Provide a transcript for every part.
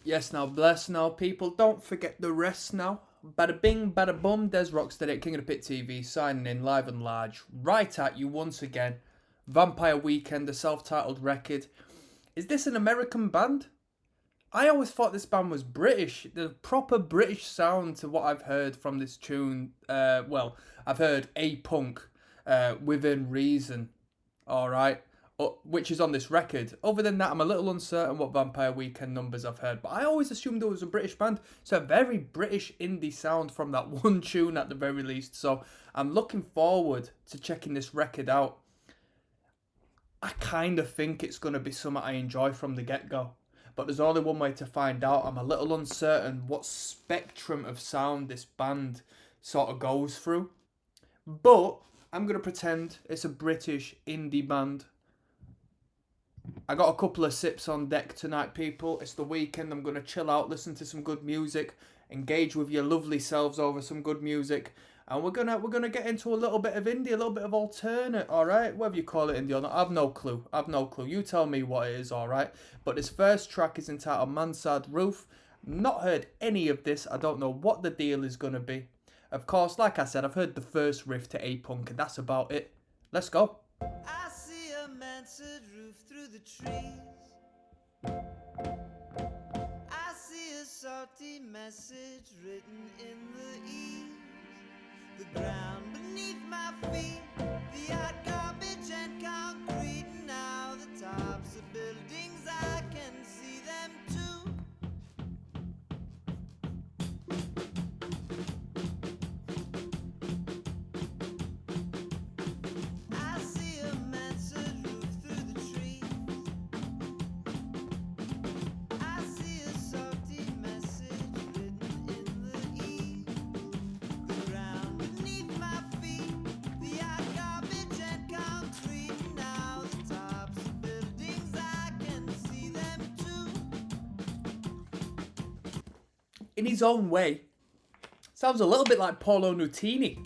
Yes, now bless now, people. Don't forget the rest now. Bada bing, bada bum. Des Rocksteady at King of the Pit TV signing in live and large. Right at you once again. Vampire Weekend, the self-titled record. Is this an American band? I always thought this band was British. The proper British sound to what I've heard from this tune. I've heard A Punk, Within Reason. Alright. Which is on this record. Other than that, I'm a little uncertain what Vampire Weekend numbers I've heard, but I always assumed it was a British band, so a very British indie sound from that one tune at the very least, so I'm looking forward to checking this record out. I kind of think it's going to be something I enjoy from the get-go, but there's only one way to find out. I'm a little uncertain what spectrum of sound this band sort of goes through, but I'm going to pretend it's a British indie band. I got a couple of sips on deck tonight, people. It's the weekend. I'm going to chill out, listen to some good music, engage with your lovely selves over some good music, and we're gonna get into a little bit of indie, a little bit of alternate, all right? Whether you call it indie or not, I've no clue. You tell me what it is, all right? But this first track is entitled Mansard Roof. Not heard any of this. I don't know what the deal is going to be. Of course, like I said, I've heard the first riff to A-Punk, and that's about it. Let's go. I see a mansard roof through the trees. I see a salty message written in the eaves. The ground beneath my feet, the hot garbage and concrete. Now the tops of buildings, I can see them too. In his own way, sounds a little bit like Paulo Nutini.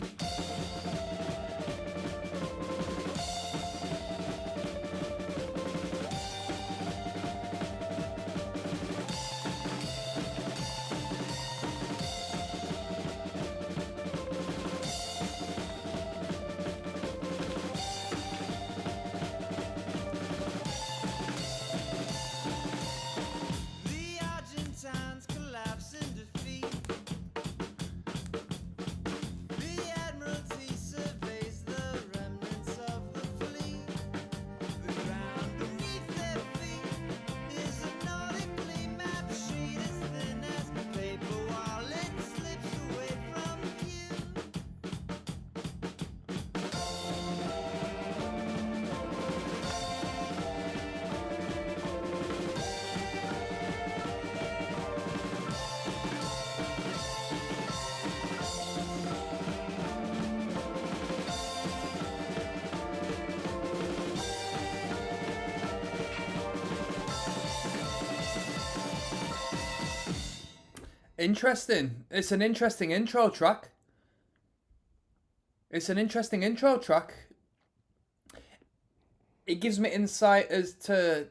Interesting. It's an interesting intro track. It gives me insight as to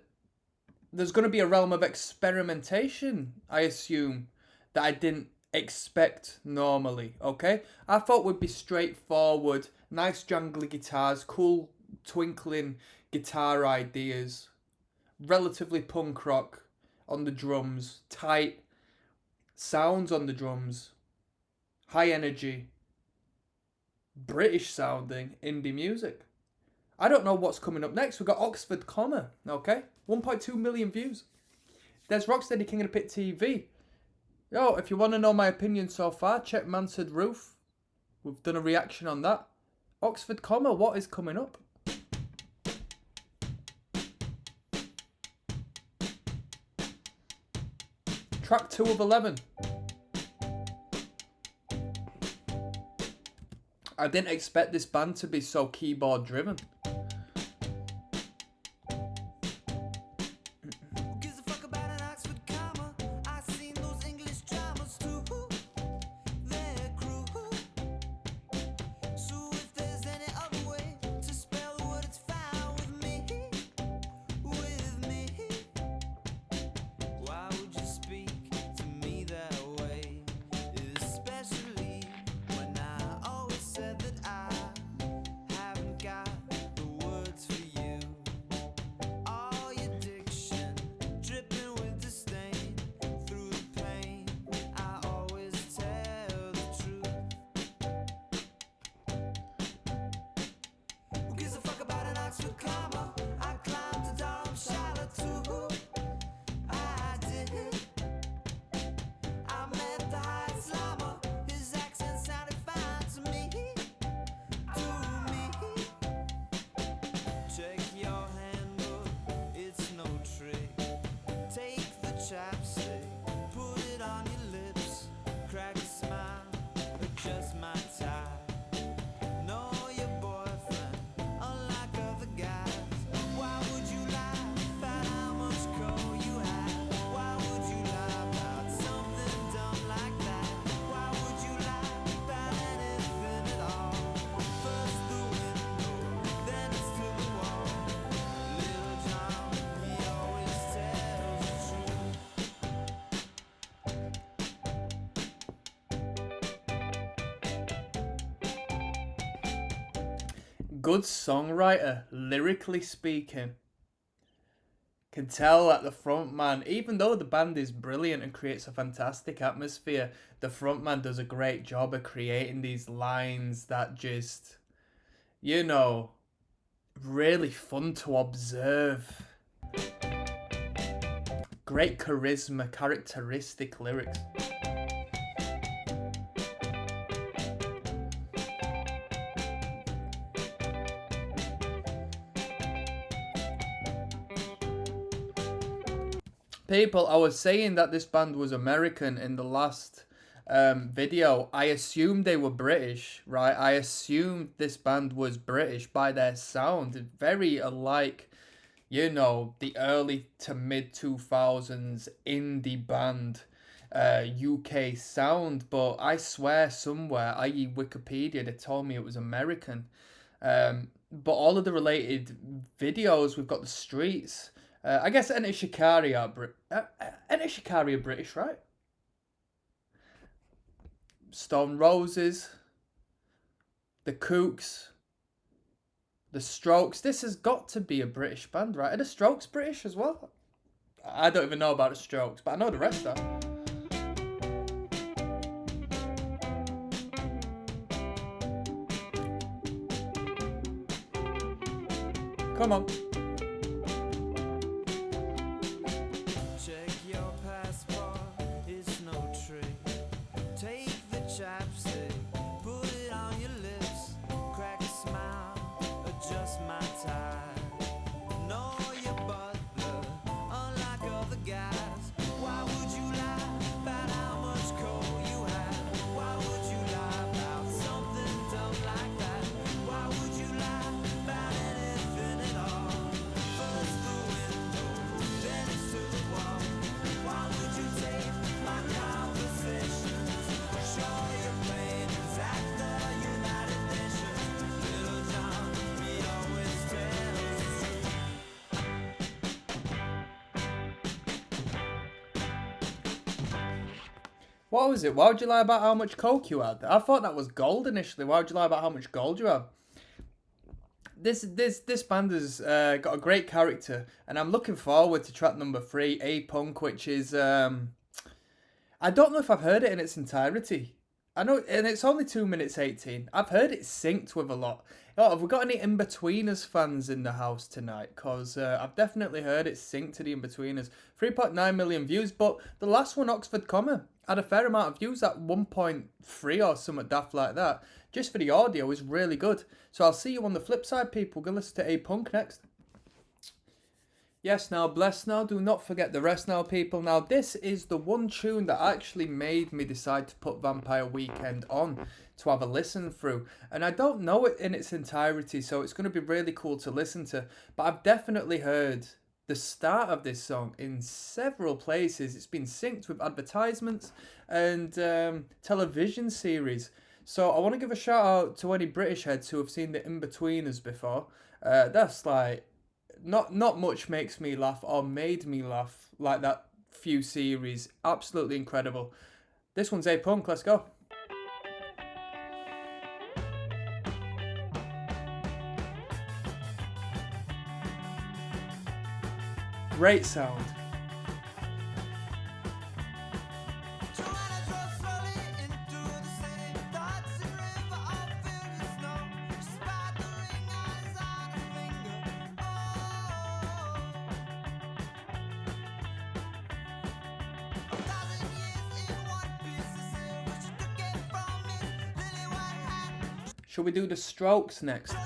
there's going to be a realm of experimentation, I assume, that I didn't expect normally, okay? I thought would be straightforward, nice jangly guitars, cool twinkling guitar ideas, relatively punk rock on the drums, tight sounds on the drums, high energy, British sounding indie music. I don't know what's coming up next. We've got Oxford Comma, okay? 1.2 million views. There's Rocksteady King of the Pit TV. Yo, if you want to know my opinion so far, check Mansard Roof. We've done a reaction on that. Oxford Comma, what is coming up? Track 2 of 11. I didn't expect this band to be so keyboard driven. Why would you speak Good songwriter, lyrically speaking. Can tell that the frontman, even though the band is brilliant and creates a fantastic atmosphere, the frontman does a great job of creating these lines that just, you know, really fun to observe. Great charisma, characteristic lyrics. People, I was saying that this band was American in the last video. I assumed they were British, right? I assumed this band was British by their sound. Very alike, you know, the early to mid 2000s indie band UK sound. But I swear somewhere, i.e. Wikipedia, they told me it was American. But all of the related videos, we've got the streets. I guess Enter Shikari are British, right? Stone Roses, the Kooks, the Strokes. This has got to be a British band, right? Are the Strokes British as well? I don't even know about the Strokes, but I know the rest are. Come on. What was it? Why would you lie about how much coke you had? I thought that was gold initially. Why would you lie about how much gold you have? This band has got a great character, and I'm looking forward to track number 3, A Punk, which is I don't know if I've heard it in its entirety. I know, and it's only 2 minutes 18. I've heard it synced with a lot. Oh, have we got any In-Betweeners fans in the house tonight? Because I've definitely heard it synced to the In-Betweeners. 3.9 million views, but the last one, Oxford Comma, had a fair amount of views at 1.3 or something daft like that. Just for the audio is really good. So I'll see you on the flip side, people. We're going to listen to A Punk next. Yes, now, bless now. Do not forget the rest now, people. Now, this is the one tune that actually made me decide to put Vampire Weekend on to have a listen through. And I don't know it in its entirety, so it's going to be really cool to listen to. But I've definitely heard the start of this song in several places. It's been synced with advertisements and television series. So I want to give a shout out to any British heads who have seen the In-Betweeners before. That's like... Not much makes me laugh or made me laugh like that few series. Absolutely incredible. This one's A Punk. Let's go. Great sound. Shall we do the Strokes next?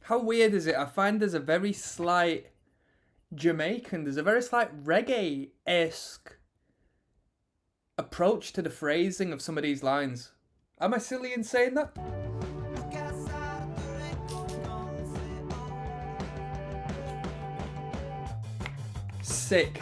How weird is it? I find there's a very slight Jamaican, there's a very slight reggae-esque approach to the phrasing of some of these lines. Am I silly in saying that? Sick.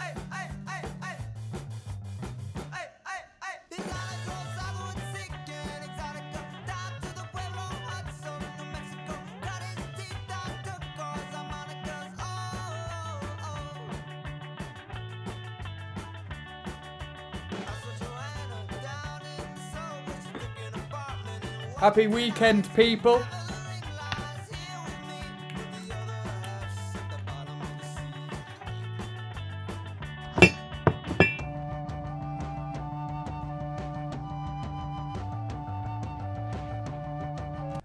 Happy weekend, people.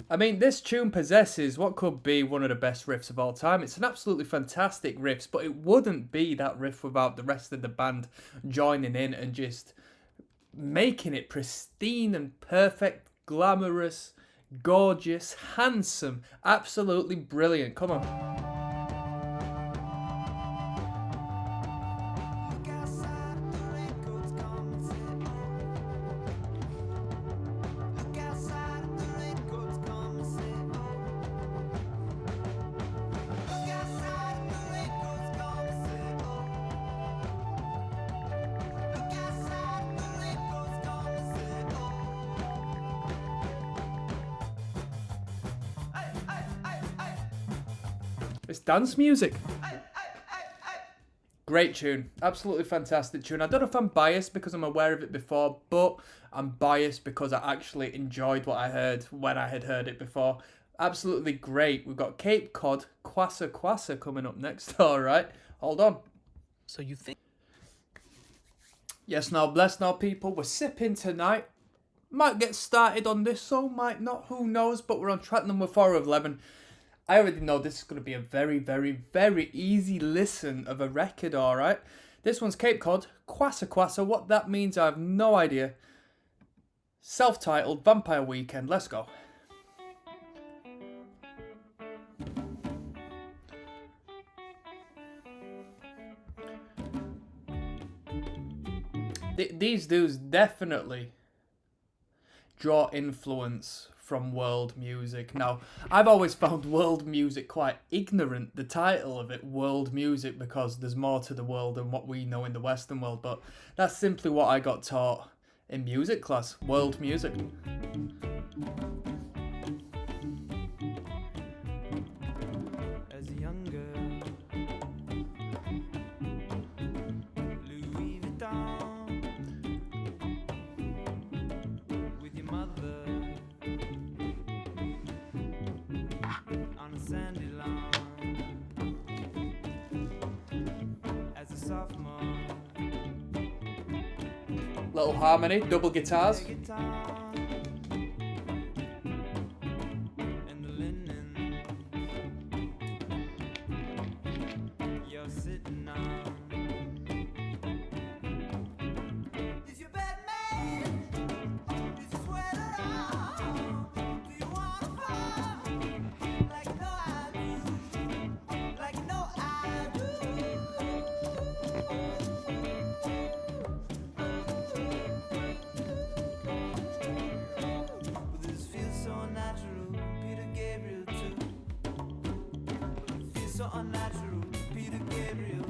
I mean, this tune possesses what could be one of the best riffs of all time. It's an absolutely fantastic riff, but it wouldn't be that riff without the rest of the band joining in and just making it pristine and perfect, glamorous, gorgeous, handsome, absolutely brilliant. Come on. It's dance music. Great tune. Absolutely fantastic tune. I don't know if I'm biased because I'm aware of it before, but I'm biased because I actually enjoyed what I heard when I had heard it before. Absolutely great. We've got Cape Cod, Kwassa coming up next. All right. Hold on. So you think... Yes, now, bless now, people. We're sipping tonight. Might get started on this song, might not. Who knows? But we're on track number 4 of 11. I already know this is going to be a very, very, very easy listen of a record, alright? This one's Cape Cod, Kwassa. What that means, I have no idea. Self-titled, Vampire Weekend. Let's go. These dudes definitely draw influence from world music. Now, I've always found world music quite ignorant, the title of it, world music, because there's more to the world than what we know in the Western world, but that's simply what I got taught in music class, world music. As a young girl, Louis Vuitton, with your mother on a sandy lawn. As a sophomore, Little harmony, double guitars. guitar and the linen you're sitting on. Is your bed made? Is your sweater on? Do you wanna fall? Like no I do. Like no I do. This feels so natural, Peter Gabriel too. It feels so unnatural, Peter Gabriel.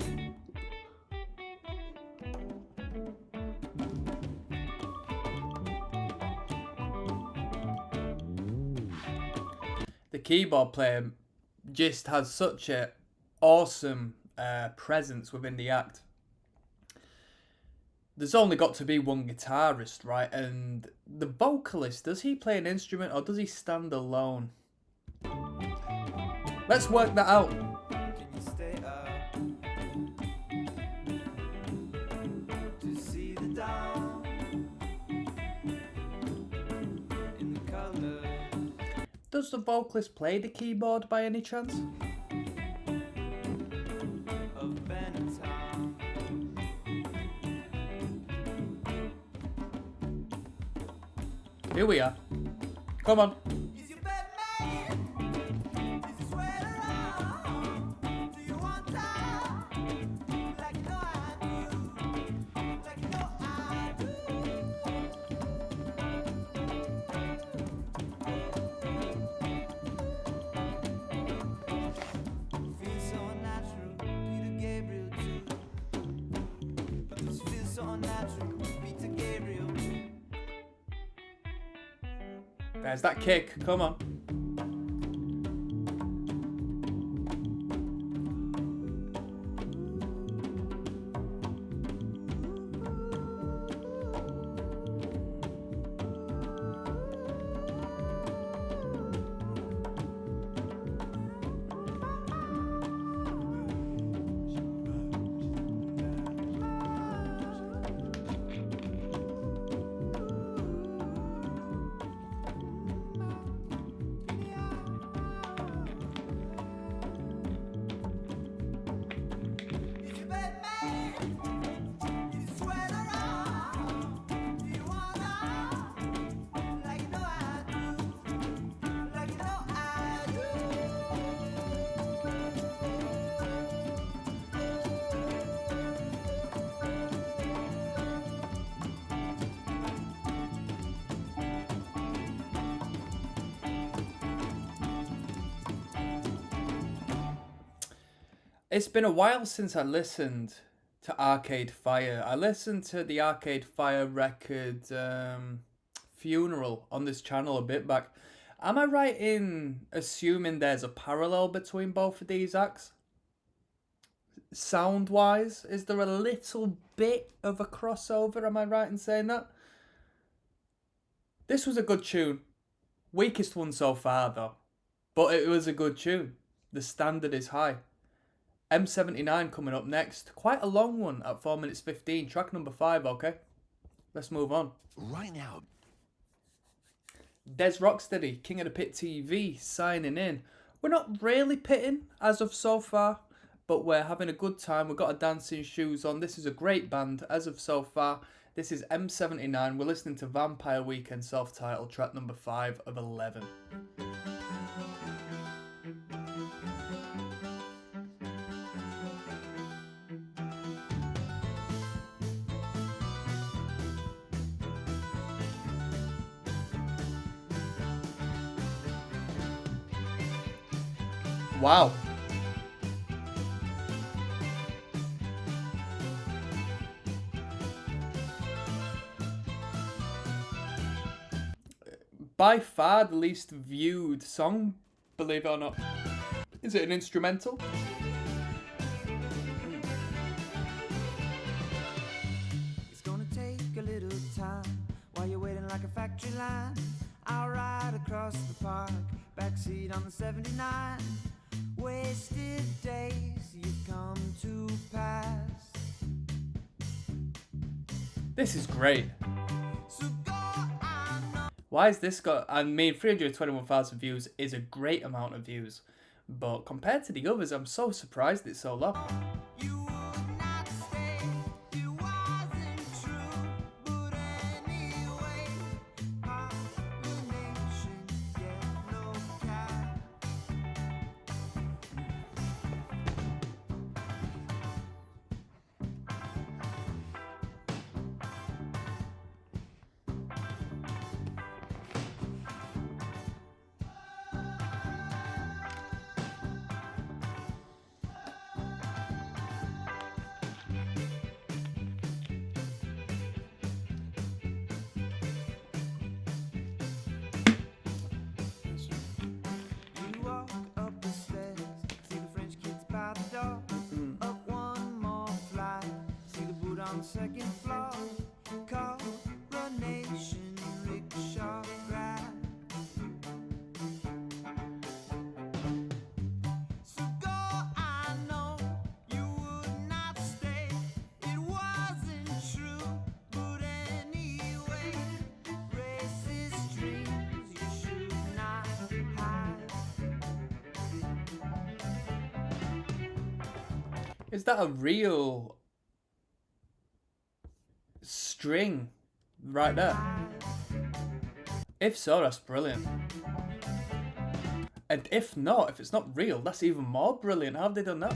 The keyboard player just has such a awesome presence within the act. There's only got to be one guitarist, right? And the vocalist, does he play an instrument or does he stand alone? Let's work that out. Can you stay up to see the dawn in the color Does the vocalist play the keyboard by any chance? of Benetton? Here we are. Come on. Is your bed made? Is your sweater on? Do you want that? Like you know I do. Like you know I do. Feels so unnatural, Peter Gabriel too. This feels so unnatural, Peter Gabriel. There's that kick. Come on. It's been a while since I listened to Arcade Fire. I listened to the Arcade Fire record Funeral on this channel a bit back. Am I right in assuming there's a parallel between both of these acts? Sound wise, is there a little bit of a crossover? Am I right in saying that? This was a good tune. Weakest one so far though. But it was a good tune. The standard is high. M79 coming up next. Quite a long one at 4 minutes 15. Track number 5, okay? Let's move on. Right now. Des Rocksteady, King of the Pit TV, signing in. We're not really pitting as of so far, but we're having a good time. We've got our dancing shoes on. This is a great band as of so far. This is M79. We're listening to Vampire Weekend self-titled track number 5 of 11. Wow. By far the least viewed song, believe it or not. Is it an instrumental? It's gonna take a little time while you're waiting like a factory line. I'll ride across the park, backseat on the 79. Wasted days you've come to pass. This is great. So go, I know. Why is this got... I mean, 321,000 views is a great amount of views. But compared to the others, I'm so surprised it's so low. You would not stay, it wasn't true. But anyway, pollination, yellow cat. You walk up the stairs, see the French kids by the door. Up one more flight, see the boot on the second floor. Coronation rickshaw ride. So go, I know you would not stay. It wasn't true, but anyway, racist dreams you should not hide. Is that a real string right there? If so, that's brilliant. And if not, if it's not real, that's even more brilliant. How have they done that?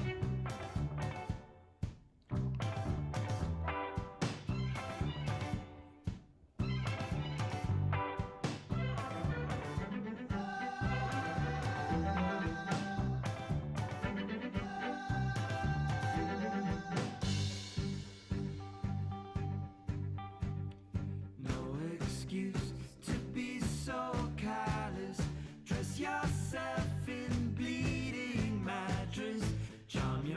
No excuse to be so careless. Dress yourself in bleeding mattress. Charm your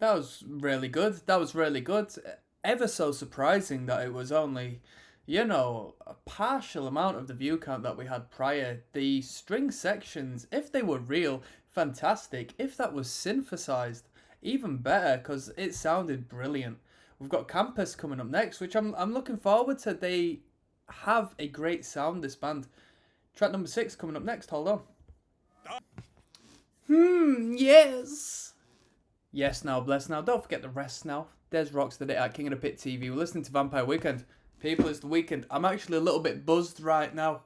That was really good. That was really good. Ever so surprising that it was only, you know, a partial amount of the view count that we had prior. The string sections, if they were real, fantastic. If that was synthesized, even better, because it sounded brilliant. We've got Campus coming up next, which I'm looking forward to. They have a great sound, this band. Track number 6 coming up next. Hold on. Yes. Yes now, bless now. Don't forget the rest now. There's Rocks the Day at King of the Pit TV. We're listening to Vampire Weekend. People, it's the weekend. I'm actually a little bit buzzed right now.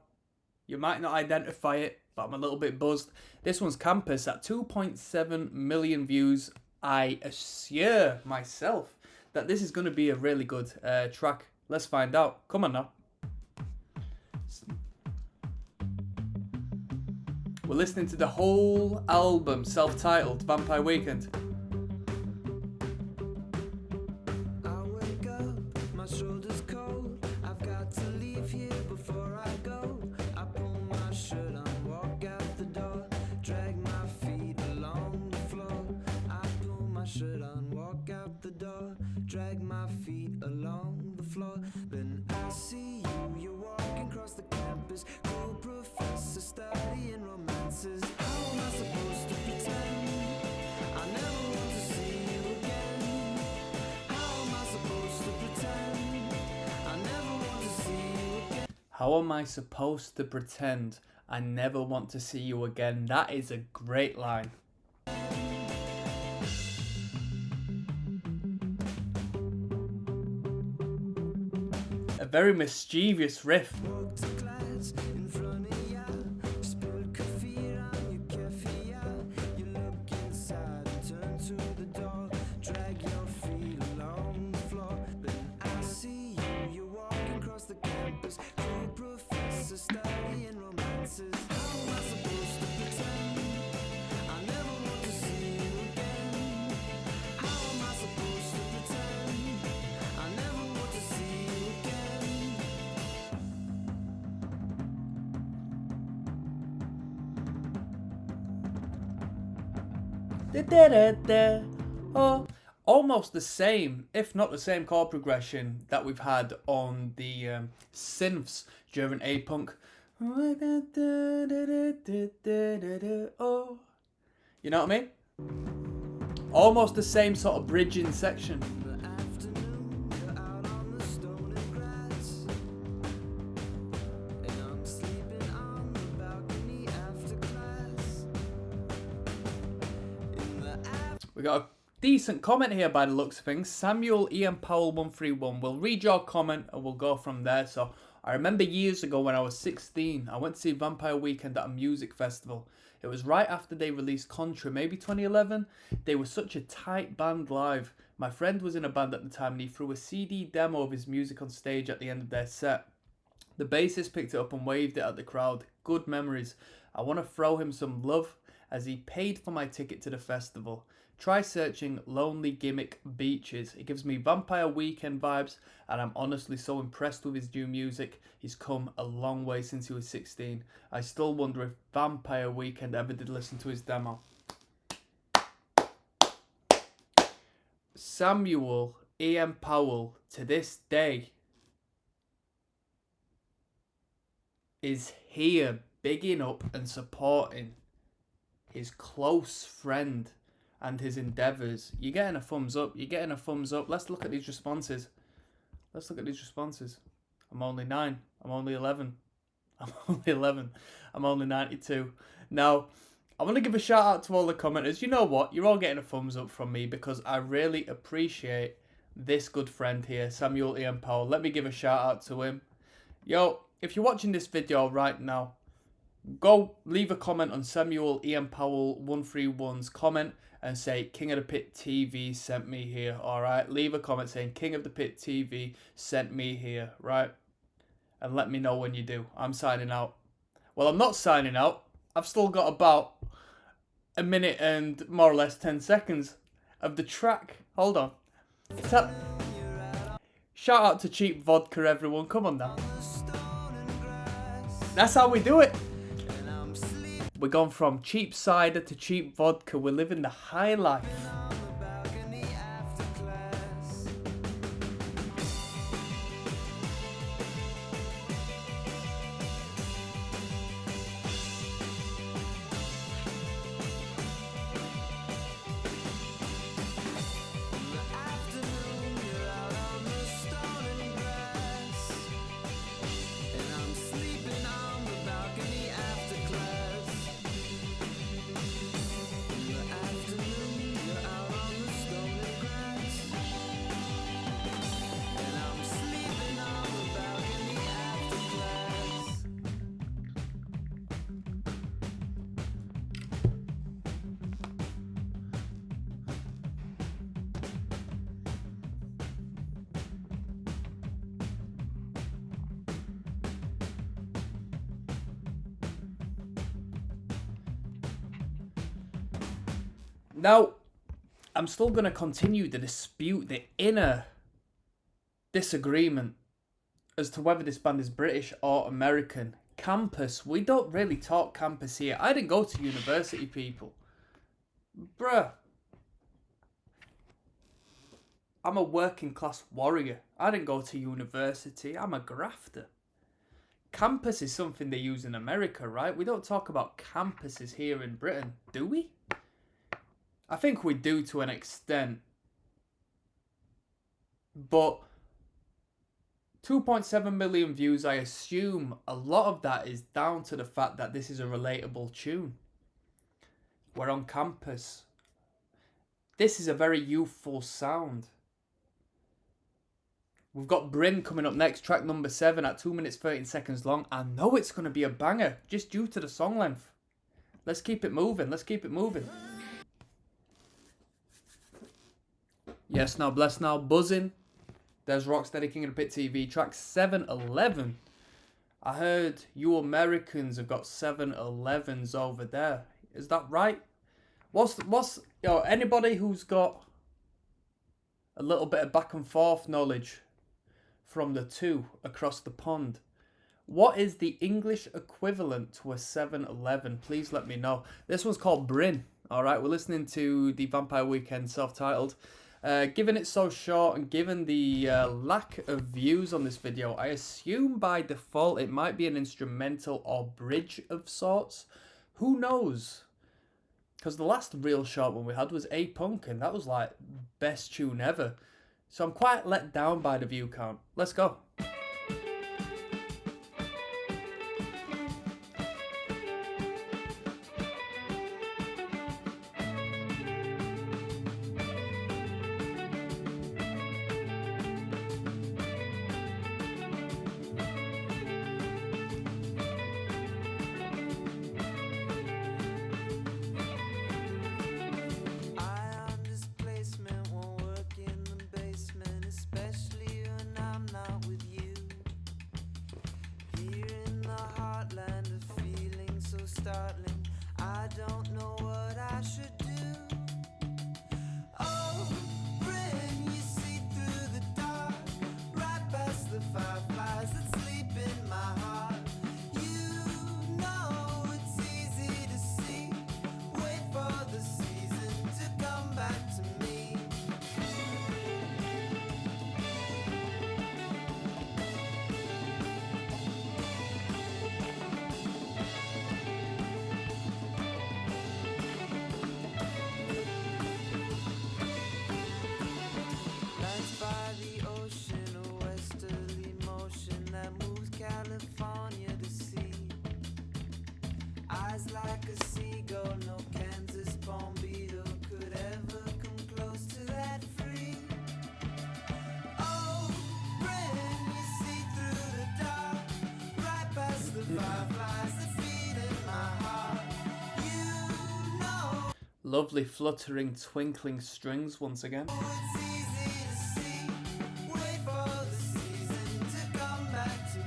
You might not identify it, but I'm a little bit buzzed. This one's Campus at 2.7 million views. I assure myself that this is going to be a really good track. Let's find out. Come on now. We're listening to the whole album, self-titled, Vampire Weekend. I wake up, my shoulder's cold. I've got to leave here before I go. I pull my shirt on, walk out the door, drag my feet along the floor. I pull my shirt on, walk out the door, drag my feet along the floor. Then I see you, you're walking across the campus, cool professor studying romances. How am I supposed to pretend I never want to see you again? How am I supposed to pretend I never want to see you again? How am I supposed to pretend I never want to see you again? That is a great line. A very mischievous riff. Walk to class in front of ya, spilled coffee on your cafe. You look inside and turn to the door, drag your feet along the floor. Then I see you, you're walking across the campus, cool professor studying romances. How am I supposed to pretend I never want to see you again? How am I supposed to pretend I never want to see you again? Da-da-da-da. Oh, almost the same, if not the same chord progression that we've had on the synths during A-Punk. Oh, you know what I mean? Almost the same sort of bridging section. The afternoon, you're out on the stone and grass, and I'm sleeping on the balcony after class. In the We got a decent comment here by the looks of things. Samuel Ian Powell 131. We'll read your comment and we'll go from there. So I remember years ago when I was 16, I went to see Vampire Weekend at a music festival. It was right after they released Contra, maybe 2011. They were such a tight band live. My friend was in a band at the time and he threw a CD demo of his music on stage at the end of their set. The bassist picked it up and waved it at the crowd. Good memories. I want to throw him some love as he paid for my ticket to the festival. Try searching Lonely Gimmick Beaches. It gives me Vampire Weekend vibes and I'm honestly so impressed with his new music. He's come a long way since he was 16. I still wonder if Vampire Weekend ever did listen to his demo. Samuel Ian Powell, to this day, is here bigging up and supporting his close friend and his endeavours. You're getting a thumbs up. You're getting a thumbs up. Let's look at these responses. Let's look at these responses. I'm only 9. I'm only 11. I'm only 11. I'm only 92. Now, I want to give a shout out to all the commenters. You know what? You're all getting a thumbs up from me because I really appreciate this good friend here, Samuel Ian Powell. Let me give a shout out to him. Yo, if you're watching this video right now, go leave a comment on Samuel Ian Powell 131's comment and say King of the Pit TV sent me here. Alright, leave a comment saying King of the Pit TV sent me here, right? And let me know when you do. I'm signing out. Well, I'm not signing out. I've still got about a minute and more or less 10 seconds of the track. Hold on. Shout out to Cheap Vodka, everyone. Come on now. That's how we do it. We're going from cheap cider to cheap vodka. We're living the high life. Now, I'm still going to continue the dispute, the inner disagreement as to whether this band is British or American. Campus, we don't really talk campus here. I didn't go to university, people. Bruh. I'm a working class warrior. I didn't go to university. I'm a grafter. Campus is something they use in America, right? We don't talk about campuses here in Britain, do we? I think we do to an extent. But 2.7 million views, I assume a lot of that is down to the fact that this is a relatable tune. We're on campus. This is a very youthful sound. We've got Bryn coming up next, track number 7 at 2 minutes 13 seconds long. I know it's going to be a banger, just due to the song length. Let's keep it moving, let's keep it moving. Yes, now, bless now, buzzing. There's Rocksteady, King of the Pit TV, track 711. I heard you Americans have got 711s over there. Is that right? What's anybody who's got a little bit of back and forth knowledge from the two across the pond, what is the English equivalent to a 711? Please let me know. This one's called Bryn. Alright, we're listening to the Vampire Weekend self-titled. Given it's so short and given the lack of views on this video, I assume by default it might be an instrumental or bridge of sorts. Who knows? Because the last real short one we had was A-Punk, and that was like best tune ever. So I'm quite let down by the view count. Let's go. Startling, I don't know what I should do. Oh, Bryn, you see through the dark, right past the fireflies that sleep in my heart. You know it's easy to see. Wait for the season to come back to me. California to see. Eyes like a seagull, no Kansas Palm Beetle could ever come close to that free. Oh, Bryn, you see through the dark, right past the fireflies that feed in my heart. You know. Lovely fluttering, twinkling strings once again. It's easy to see. Wait for the season to come back to me.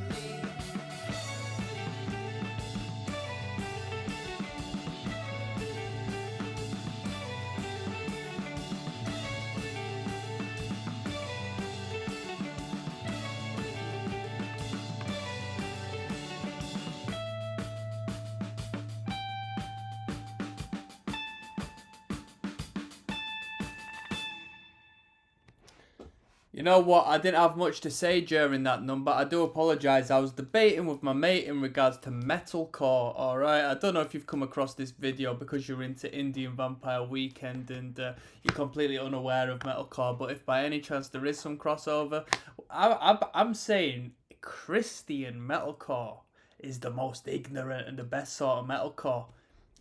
You know what, I didn't have much to say during that number. I do apologise. I was debating with my mate in regards to metalcore, alright? I don't know if you've come across this video because you're into Indian Vampire Weekend and you're completely unaware of metalcore, but if by any chance there is some crossover, I'm saying Christian metalcore is the most ignorant and the best sort of metalcore.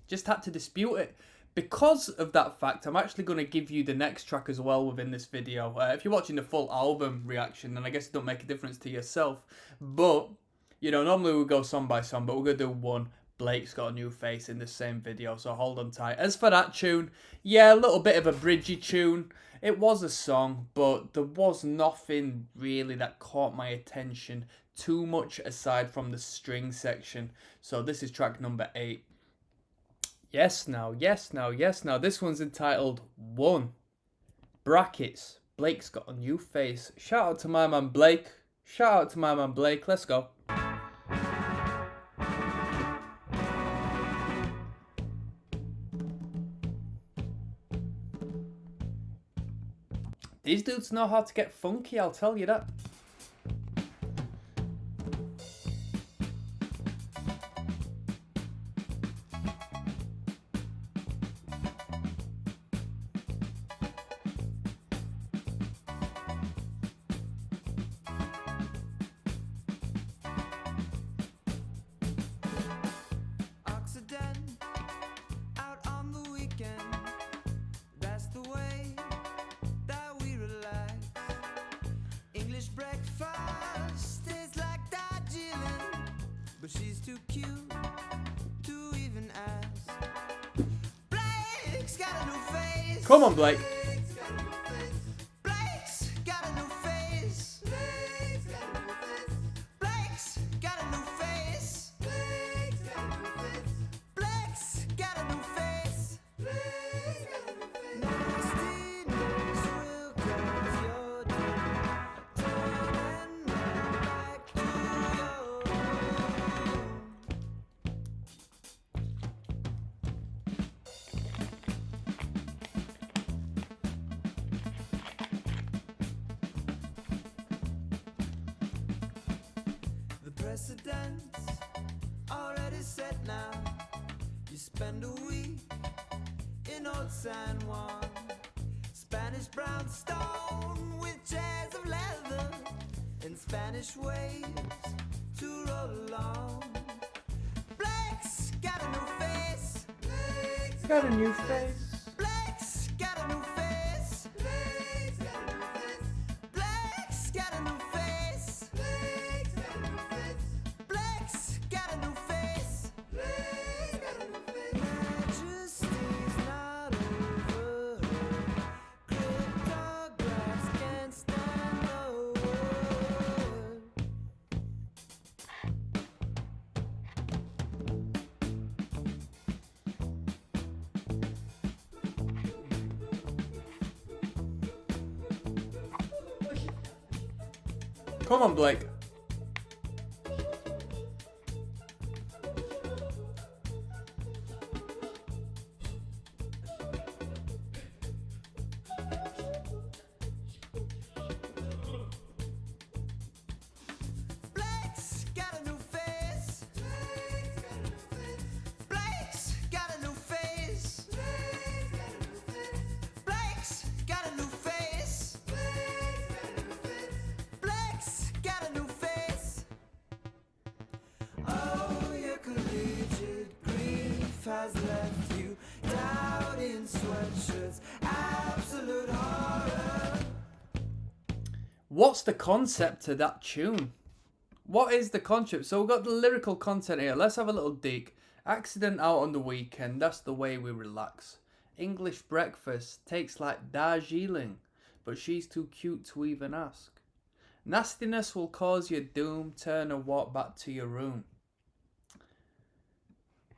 Just had to dispute it. Because of that fact, I'm actually going to give you the next track as well within this video. If you're watching the full album reaction, then I guess it don't make a difference to yourself. But, you know, normally we go song by song, but we're going to do one. Blake's got a new face in the same video, so hold on tight. As for that tune, yeah, a little bit of a bridgy tune. It was a song, but there was nothing really that caught my attention too much aside from the string section. So this is track number 8. Yes now, yes now, yes now. This one's entitled 1. Brackets. Blake's got a new face. Shout out to my man Blake. Shout out to my man Blake. Let's go. These dudes know how to get funky, I'll tell you that. Occident, out on the weekend. That's the way that we relax. English breakfast tastes like Darjeeling, but she's too cute to even ask. Blake's got a new face. Come on, Blake. Blake's got a new face. Blake's got a new face. Blake's got a new face. Nastiness will cause your day. Turning back to your own. The precedent's already set now. You spend a week in old San Juan, Spanish brownstone with chairs of leather and Spanish waves to roll along. Blake's got a new face. Got a new face. Blake's got a new face. Blake's got a new face. Blake's got a new face. Majesty's not over. Cryptographs can't stand the word. Come on, Blake. Blake's got a new face. Blake's got a new face. Blake's got a new face. Blake's got a new face. Oh, your collegiate grief has left you doubting sweatshirts. Absolute horror. What's the concept to that tune? What is the concept? So we've got the lyrical content here. Let's have a little dig. Accident out on the weekend. That's the way we relax. English breakfast takes like Darjeeling, but she's too cute to even ask. Nastiness will cause your doom. Turn and walk back to your room.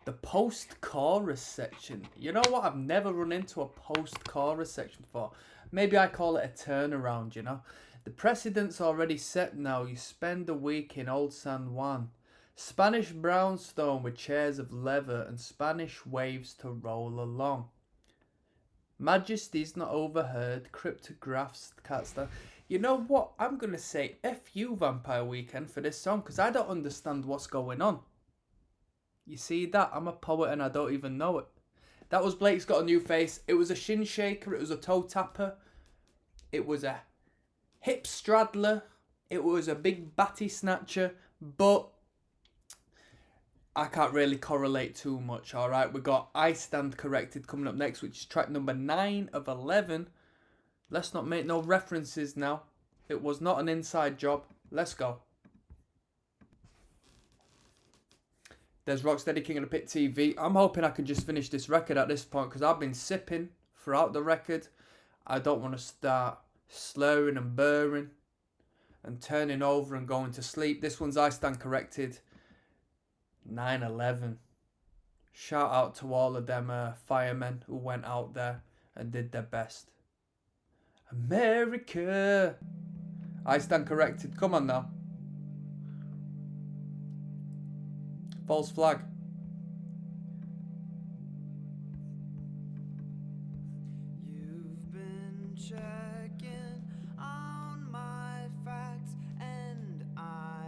The post-chorus section. You know what? I've never run into a post-chorus section before. Maybe I call it a turnaround, you know. The precedent's already set now. You spend a week in old San Juan. Spanish brownstone with chairs of leather and Spanish waves to roll along. Majesty's not overheard. Cryptographs can't stand. You know what? I'm going to say F you, Vampire Weekend, for this song because I don't understand what's going on. You see that? I'm a poet and I don't even know it. That was Blake's Got a New Face. It was a shin shaker. It was a toe tapper. It was a hip straddler. It was a big batty snatcher. But I can't really correlate too much, alright? We got I Stand Corrected coming up next, which is track number 9 of 11. Let's not make no references now. It was not an inside job. Let's go. There's Rocksteady King of the Pit TV. I'm hoping I can just finish this record at this point because I've been sipping throughout the record. I don't want to start slurring and burring and turning over and going to sleep. This one's I Stand Corrected. 9/11. Shout out to all of them firemen who went out there and did their best. America. I stand corrected. Come on now. False flag. You've been checking on my facts, and I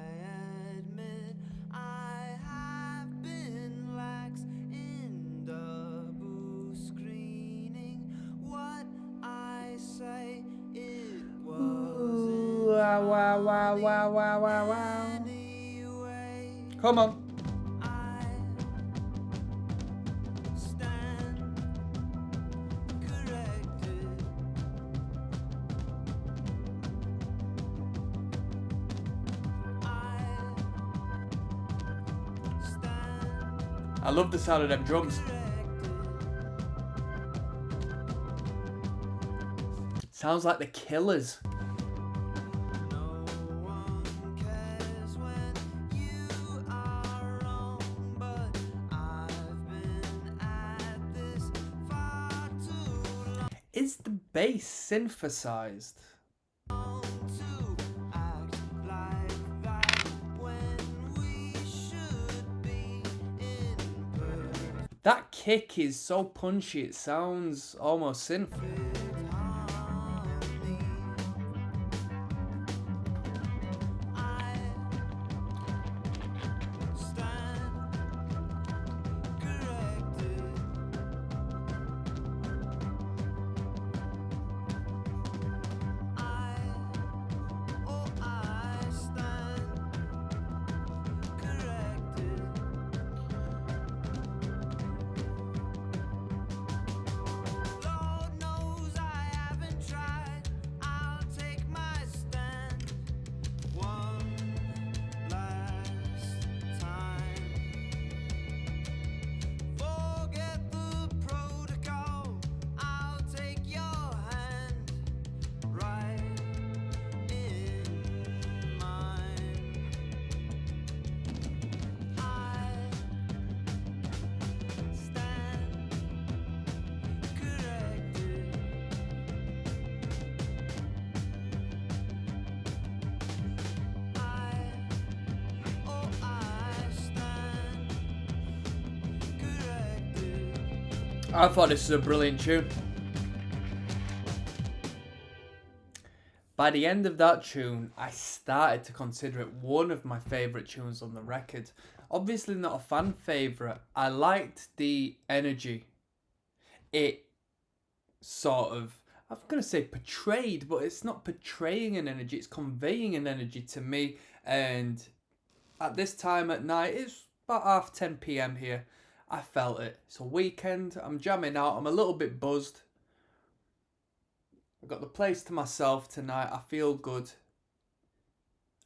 admit I have been lax in double screening what I say. It wasn't Wow, wow, wow, wow, wow, wow, wow. anyway. Come on. I stand corrected. I stand I love the sound of them drums. corrected. Sounds like the Killers. No one cares when you are wrong, but I've been at this far too long Is the bass synthesized? to act like that when we should be in perfect That kick is so punchy, it sounds almost synth. harmony. I stand corrected. I stand corrected. Lord knows I haven't tried. I'll take my stand one last time. Forget the protocol. I'll take your hand right in mine. I stand corrected. I stand corrected. I thought this was a brilliant tune. By the end of that tune, I started to consider it one of my favourite tunes on the record. Obviously not a fan favourite. I liked the energy. It sort of, I'm going to say portrayed, but it's not portraying an energy, it's conveying an energy to me. And at this time at night, it's about 10:30 p.m. here, I felt it. It's a weekend, I'm jamming out, I'm a little bit buzzed. I've got the place to myself tonight, I feel good.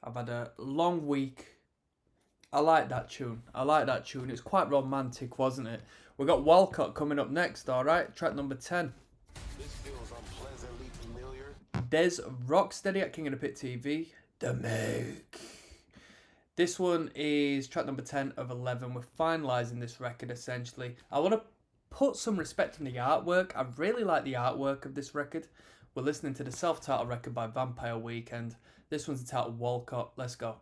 I've had a long week. I like that tune. It's quite romantic, wasn't it? We got Walcott coming up next, alright? Track number 10. This feels unpleasantly familiar. There's Rocksteady at King of the Pit TV. The Make. This one is track number 10 of 11. We're finalising this record essentially. I want to put some respect on the artwork. I really like the artwork of this record. We're listening to the self-titled record by Vampire Weekend. This one's entitled Walcott. Let's go.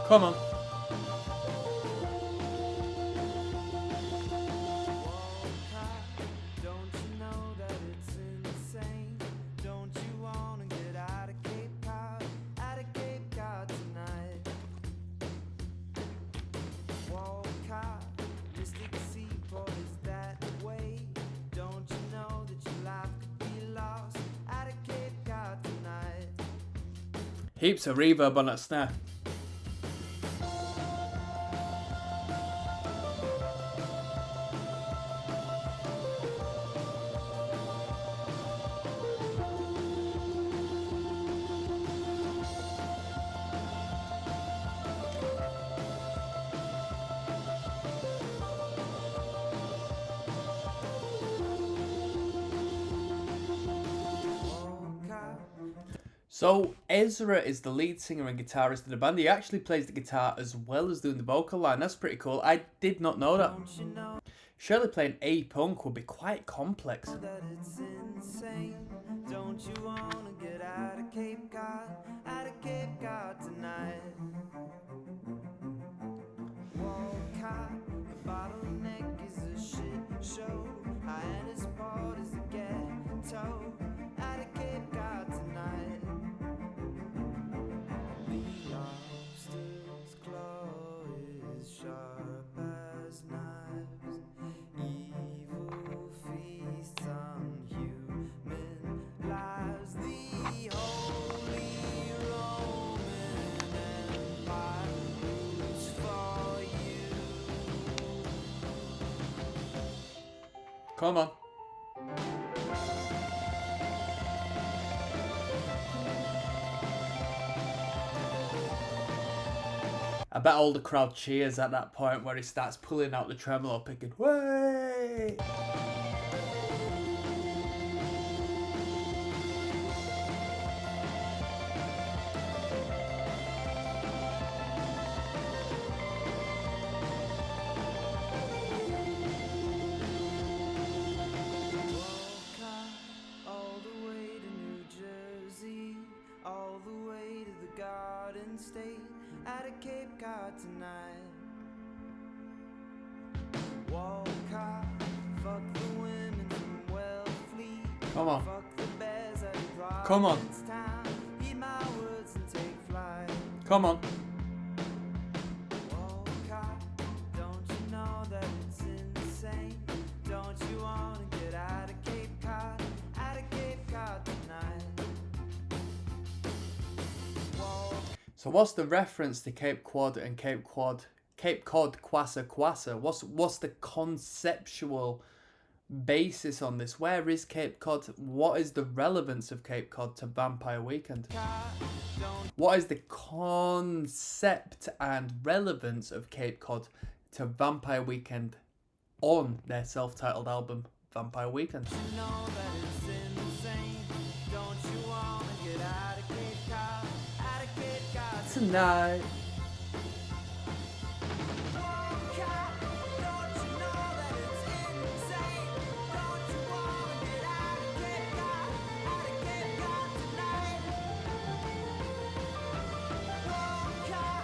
Come on. Don't you know that it's insane? Don't you wanna get out of Cape Cod tonight? Walcott, Mystic Seaport is that way. Don't you know that your life could be lost out of Cape Cod tonight? Heaps of reverb on that snare. So Ezra is the lead singer and guitarist of the band. He actually plays the guitar as well as doing the vocal line. That's pretty cool. I did not know that. Don't you know Surely playing A-punk would be quite complex. that it's insane? Don't you wanna get out of Cape Cod tonight? Walcott, the bottleneck is a shit show. Highness part is a ghetto. Out of Cape Cod tonight. The lobster's claw is sharp as knives. Evil feasts on human lives. The Holy Roman Empire roots for you. Come on. I bet all the crowd cheers at that point where he starts pulling out the tremolo picking, way! Walcott, all the way to New Jersey, all the way to the Garden State, out of Cape Cod tonight. Walcott, fuck the women from Wellfleet, Come on. fuck the bears at Come on. Provincetown, heed my words and take flight. Come on. Walcott, don't you know that it's insane? Don't you wanna get out of Cape Cod tonight? So what's the reference to Cape Quad and Cape Cod, Kwassa, Kwassa? What's the conceptual basis on this? Where is Cape Cod? What is the relevance of Cape Cod to Vampire Weekend? What is the concept and relevance of Cape Cod to Vampire Weekend on their self-titled album, Vampire Weekend? You know that it's insane. Don't you wanna get out of Cape Cod Tonight. Walcott, don't you know that it's insane? Don't you wanna get out of Cape Cod tonight? Walcott,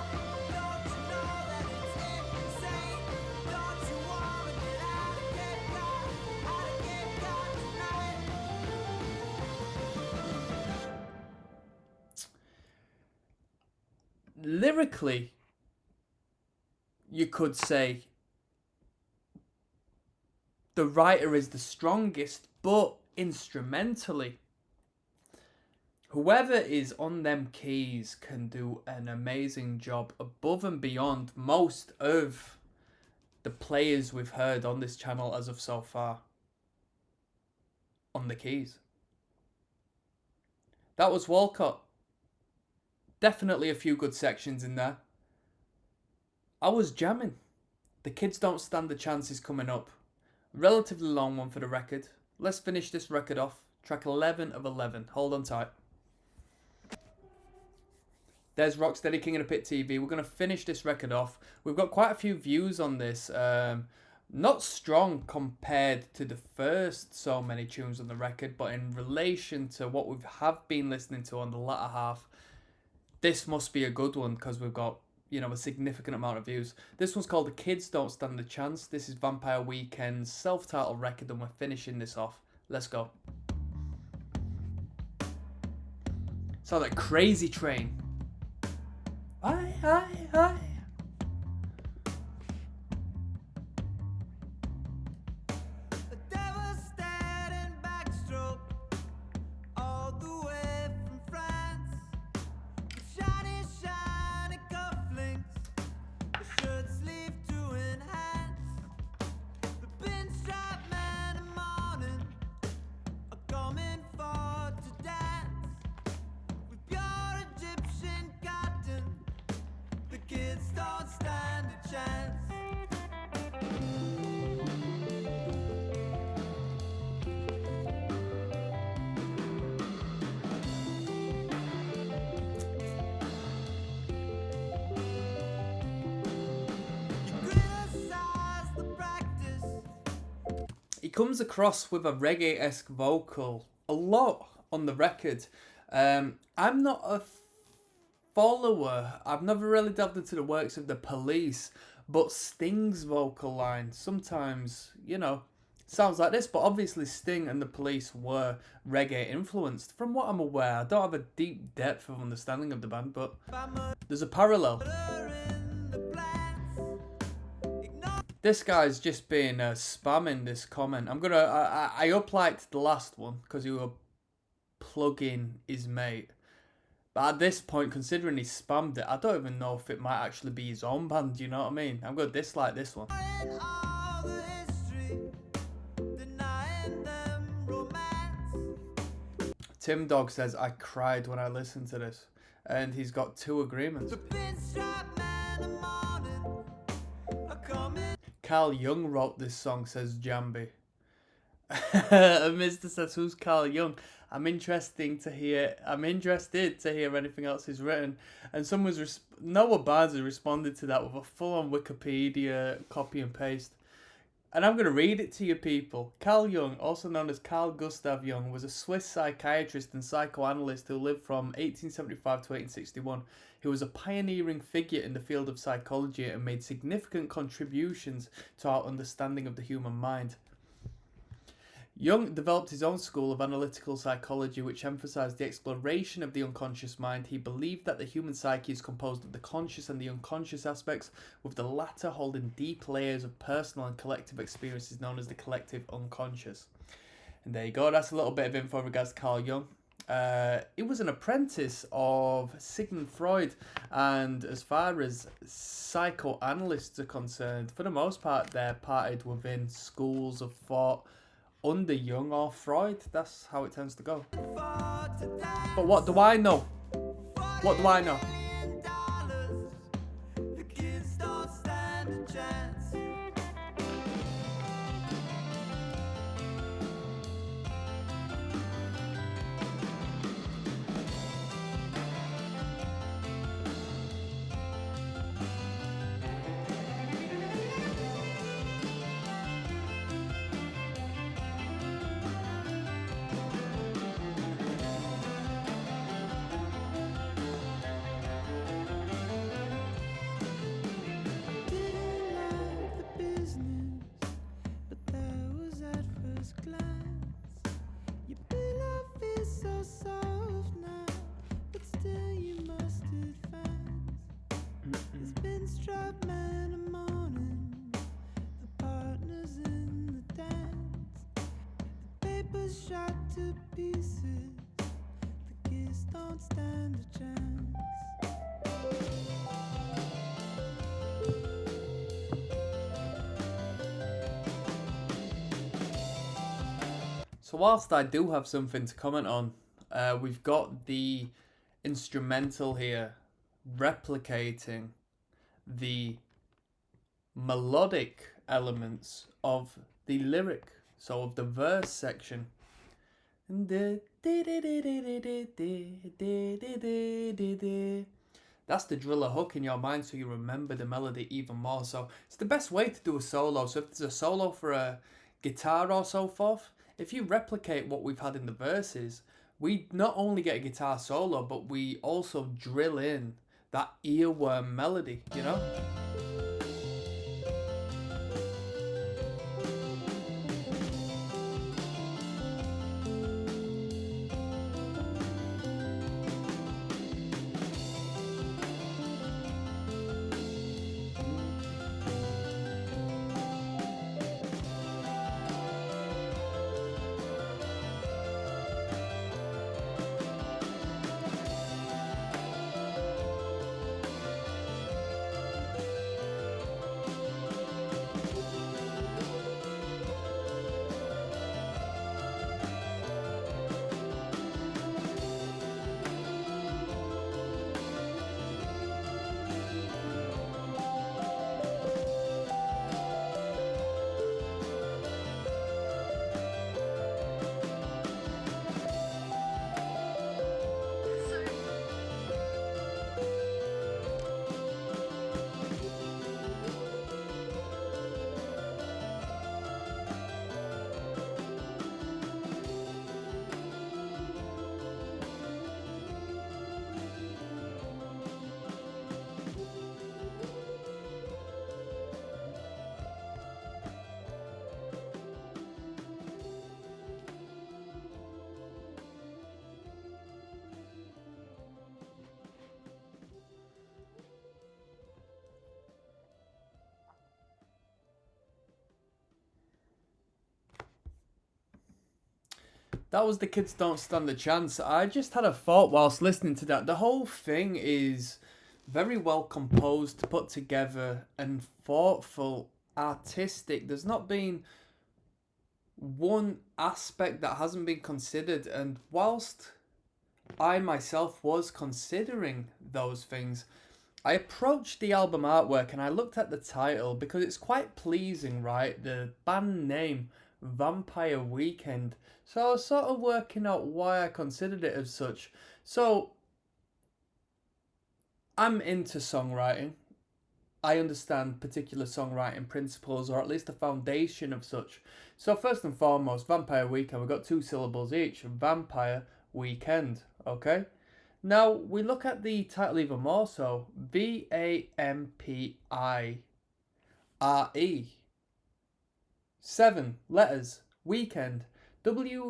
don't you know that it's insane? Don't you wanna get out of Cape Cod tonight? Lyrically, you could say the writer is the strongest, but instrumentally, whoever is on them keys can do an amazing job above and beyond most of the players we've heard on this channel as of so far on the keys. That was Walcott. Definitely a few good sections in there. I was jamming. The Kids Don't Stand a Chance is coming up. Relatively long one for the record. Let's finish this record off. Track 11 of 11. Hold on tight. There's Rocksteady, King of the Pit TV. We're going to finish this record off. We've got quite a few views on this. Not strong compared to the first so many tunes on the record, but in relation to what we have been listening to on the latter half, this must be a good one because we've got, you know, a significant amount of views. This one's called The Kids Don't Stand a Chance. This is Vampire Weekend's self-titled record, and we're finishing this off. Let's go. So that Crazy Train. Aye, aye, aye. A devastating backstroke all the way from France. With shiny, shiny cufflinks, the shirt sleeve to enhance. The pinstripe man in morning are coming for to dance. With pure Egyptian cotton, the kids comes across with a reggae-esque vocal a lot on the record. I'm not a follower. I've never really delved into the works of the Police, but Sting's vocal line sometimes, sounds like this. But obviously Sting and the Police were reggae influenced. From what I'm aware, I don't have a deep depth of understanding of the band, but there's a parallel. This guy's just been spamming this comment. I upliked the last one because he were plugging his mate. But at this point, considering he spammed it, I don't even know if it might actually be his own band, you know what I mean? I'm going to dislike this one. Tim Dog says, I cried when I listened to this. And he's got 2 agreements. Carl Young wrote this song, says Jambi. Mr. says, who's Carl Young? I'm interested to hear anything else he's written. And Noah Barnes has responded to that with a full-on Wikipedia copy and paste. And I'm going to read it to you people. Carl Jung, also known as Carl Gustav Jung, was a Swiss psychiatrist and psychoanalyst who lived from 1875 to 1861. He was a pioneering figure in the field of psychology and made significant contributions to our understanding of the human mind. Jung developed his own school of analytical psychology, which emphasized the exploration of the unconscious mind. He believed that the human psyche is composed of the conscious and the unconscious aspects, with the latter holding deep layers of personal and collective experiences known as the collective unconscious. And there you go, that's a little bit of info in regards to Carl Jung. He was an apprentice of Sigmund Freud, and as far as psychoanalysts are concerned, for the most part, they're parted within schools of thought under Jung or Freud. That's how it tends to go. But what do I know? What do I know? Shot to pieces, the kids don't stand a chance. So whilst I do have something to comment on, we've got the instrumental here replicating the melodic elements of the lyric, so of the verse section. That's the driller hook in your mind, so you remember the melody even more. So it's the best way to do a solo. So if there's a solo for a guitar or so forth, if you replicate what we've had in the verses, we not only get a guitar solo, but we also drill in that earworm melody, you know? That was The Kids Don't Stand a Chance. I just had a thought whilst listening to that. The whole thing is very well composed, put together, and thoughtful, artistic. There's not been one aspect that hasn't been considered. And whilst I myself was considering those things, I approached the album artwork and I looked at the title because it's quite pleasing, right? The band name, Vampire Weekend. So I was sort of working out why I considered it as such. So I'm into songwriting. I understand particular songwriting principles, or at least the foundation of such. So first and foremost, Vampire Weekend, we've got 2 syllables each. Vampire Weekend, okay? Now, we look at the title even more so. Vampire. 7 letters. Weekend. Weekend.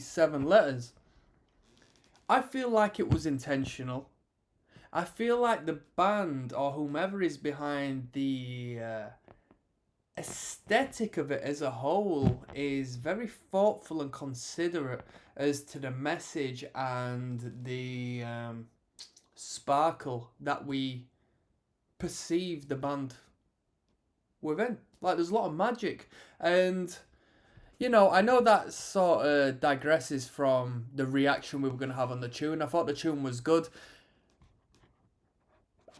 7 letters. I feel like it was intentional. I feel like the band or whomever is behind the aesthetic of it as a whole is very thoughtful and considerate as to the message and the sparkle that we perceive the band within. Like, there's a lot of magic. And, you know, I know that sort of digresses from the reaction we were going to have on the tune. I thought the tune was good.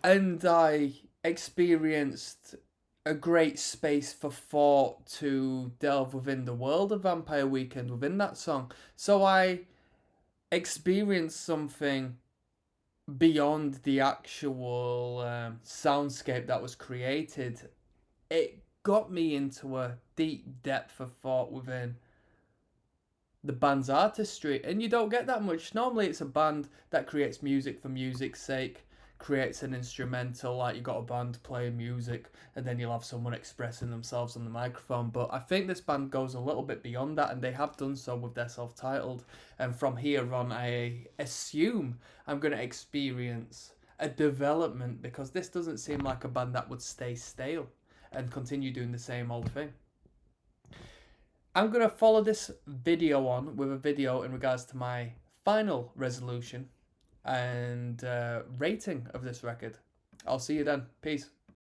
And I experienced a great space for thought to delve within the world of Vampire Weekend within that song. So I experienced something beyond the actual soundscape that was created. It got me into a deep depth of thought within the band's artistry, and you don't get that much. Normally it's a band that creates music for music's sake, creates an instrumental, like you got a band playing music and then you'll have someone expressing themselves on the microphone. But I think this band goes a little bit beyond that, and they have done so with their self-titled. And from here on, I assume I'm going to experience a development, because this doesn't seem like a band that would stay stale and continue doing the same old thing. I'm going to follow this video on with a video in regards to my final resolution and rating of this record. I'll see you then. Peace.